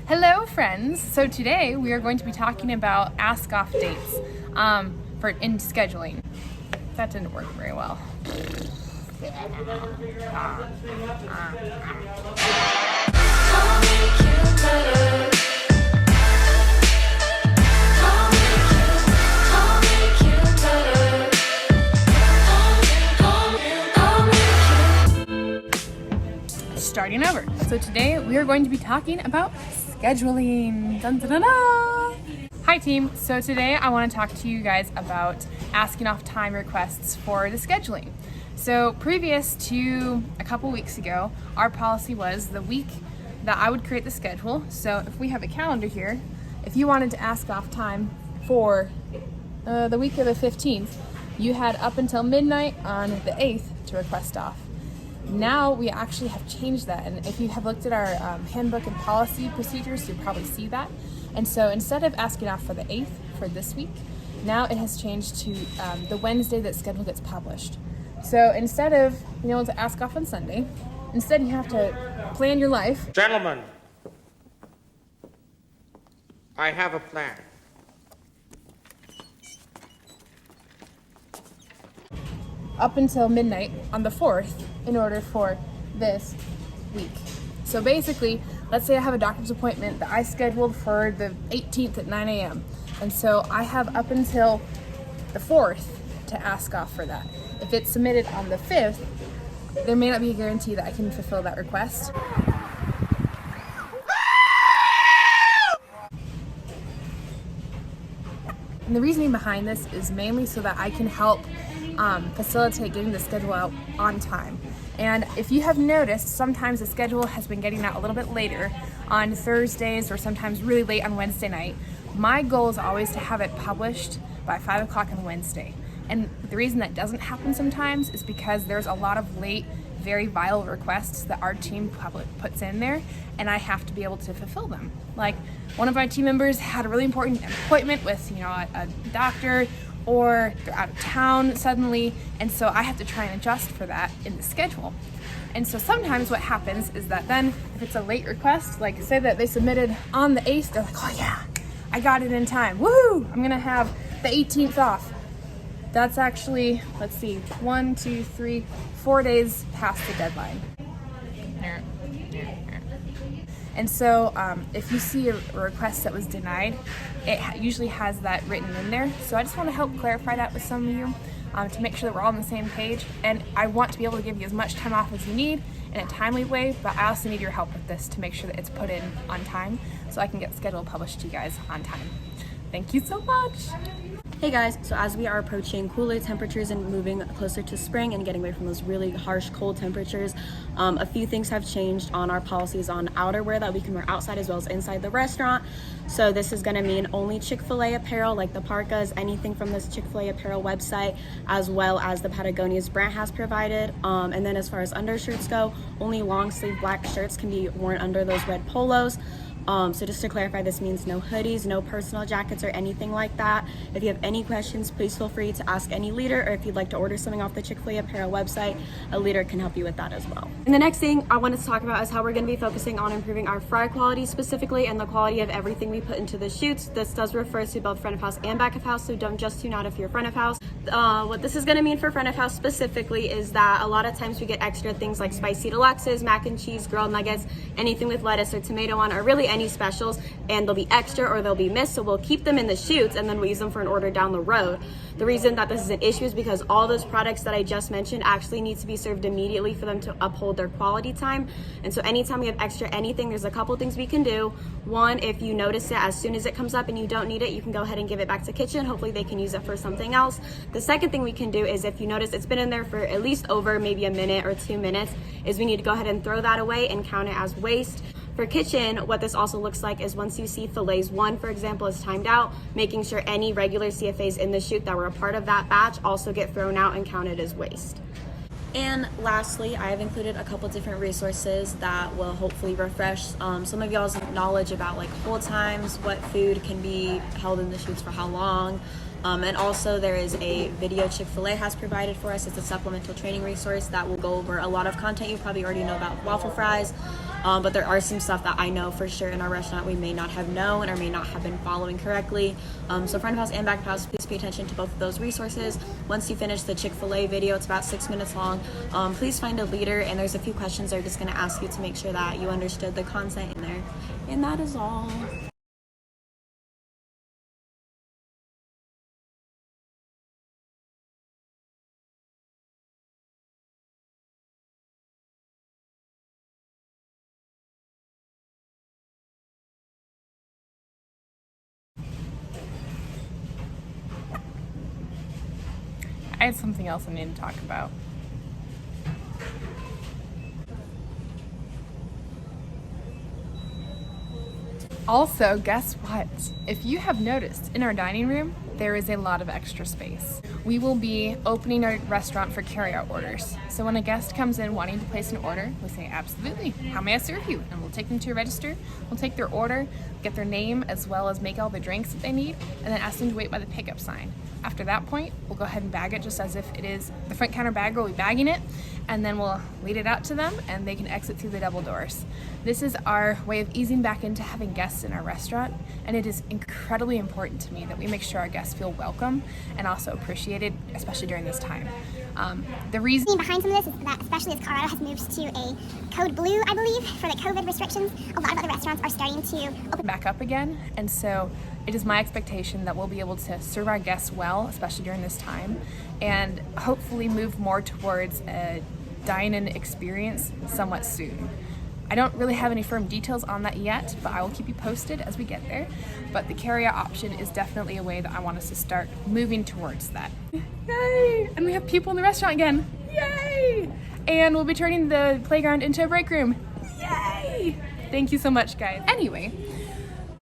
Hello friends! So today we are going to be talking about ask-off dates in scheduling. That didn't work very well. Starting over. So today we are going to be talking about scheduling. Dun, dun, dun, dun. Hi team. So today I want to talk to you guys about asking off time requests for the scheduling. So previous to a couple weeks ago, our policy was the week that I would create the schedule. So if we have a calendar here, if you wanted to ask off time for the week of the 15th, you had up until midnight on the 8th to request off. Now we actually have changed that, and if you have looked at our handbook and policy procedures, you'll probably see that. And so instead of asking off for the 8th for this week, now it has changed to the Wednesday that schedule gets published. So instead of being able to ask off on Sunday, instead you have to plan your life. Gentlemen, I have a plan. Up until midnight on the 4th in order for this week. So basically, let's say I have a doctor's appointment that I scheduled for the 18th at 9 a.m. And so I have up until the 4th to ask off for that. If it's submitted on the 5th, there may not be a guarantee that I can fulfill that request. And the reasoning behind this is mainly so that I can help facilitate getting the schedule out on time. And if you have noticed, sometimes the schedule has been getting out a little bit later on Thursdays or sometimes really late on Wednesday night. My goal is always to have it published by 5 o'clock on Wednesday. And the reason that doesn't happen sometimes is because there's a lot of late, very vital requests that our team puts in there, and I have to be able to fulfill them. Like one of my team members had a really important appointment with, a doctor, or they're out of town suddenly, and so I have to try and adjust for that in the schedule. And so sometimes what happens is that then if it's a late request, like say that they submitted on the 8th, they're like, oh yeah, I got it in time, woohoo, I'm gonna have the 18th off. That's actually, let's see, 1, 2, 3, 4 days past the deadline. And so if you see a request that was denied, it usually has that written in there. So I just want to help clarify that with some of you to make sure that we're all on the same page. And I want to be able to give you as much time off as you need in a timely way, but I also need your help with this to make sure that it's put in on time so I can get the schedule published to you guys on time. Thank you so much. Hey guys, so as we are approaching cooler temperatures and moving closer to spring and getting away from those really harsh cold temperatures, a few things have changed on our policies on outerwear that we can wear outside as well as inside the restaurant. So this is going to mean only Chick-fil-A apparel like the parkas, anything from this Chick-fil-A apparel website, as well as the Patagonia's brand has provided. And then as far as undershirts go, only long sleeve black shirts can be worn under those red polos. So just to clarify, this means no hoodies, no personal jackets or anything like that. If you have any questions, please feel free to ask any leader, or if you'd like to order something off the Chick-fil-A apparel website, a leader can help you with that as well. And the next thing I wanted to talk about is how we're going to be focusing on improving our fry quality specifically and the quality of everything we put into the shoots. This does refer to both front of house and back of house, so don't just tune out if you're front of house. What this is going to mean for front of house specifically is that a lot of times we get extra things like spicy deluxes, mac and cheese, grilled nuggets, anything with lettuce or tomato on, or really any specials, and they'll be extra or they'll be missed, so we'll keep them in the shoots and then we'll use them for an order down the road. The reason that this is an issue is because all those products that I just mentioned actually need to be served immediately for them to uphold their quality time. And so anytime we have extra anything, there's a couple things we can do. One, if you notice it as soon as it comes up and you don't need it, you can go ahead and give it back to kitchen. Hopefully they can use it for something else. The second thing we can do is if you notice it's been in there for at least over maybe a minute or 2 minutes, is we need to go ahead and throw that away and count it as waste. For kitchen, what this also looks like is once you see fillets 1, for example, is timed out, making sure any regular CFAs in the shoot that were a part of that batch also get thrown out and counted as waste. And lastly, I have included a couple different resources that will hopefully refresh some of y'all's knowledge about like hold times, what food can be held in the shoots for how long, And also there is a video Chick-fil-A has provided for us. It's a supplemental training resource that will go over a lot of content you probably already know about waffle fries. But there are some stuff that I know for sure in our restaurant we may not have known or may not have been following correctly. So front of house and back of house, please pay attention to both of those resources. Once you finish the Chick-fil-A video, it's about 6 minutes long. Please find a leader, and there's a few questions they're just going to ask you to make sure that you understood the content in there. And that is all. I had something else I need to talk about. Also, guess what? If you have noticed, in our dining room, there is a lot of extra space. We will be opening our restaurant for carryout orders. So when a guest comes in wanting to place an order, we say, absolutely, how may I serve you? And we'll take them to a register, we'll take their order, get their name, as well as make all the drinks that they need, and then ask them to wait by the pickup sign. After that point, we'll go ahead and bag it just as if it is the front counter bagger will be bagging it, and then we'll lead it out to them and they can exit through the double doors. This is our way of easing back into having guests in our restaurant, and it is incredibly important to me that we make sure our guests feel welcome and also appreciated, especially during this time. The reason behind some of this is that, especially as Colorado has moved to a code blue, I believe, for the COVID restrictions, a lot of other restaurants are starting to open back up again, and so it is my expectation that we'll be able to serve our guests well, especially during this time, and hopefully move more towards a dine-in experience somewhat soon. I don't really have any firm details on that yet, but I will keep you posted as we get there. But the carryout option is definitely a way that I want us to start moving towards that. Yay! And we have people in the restaurant again. Yay! And we'll be turning the playground into a break room. Yay! Thank you so much, guys. Anyway,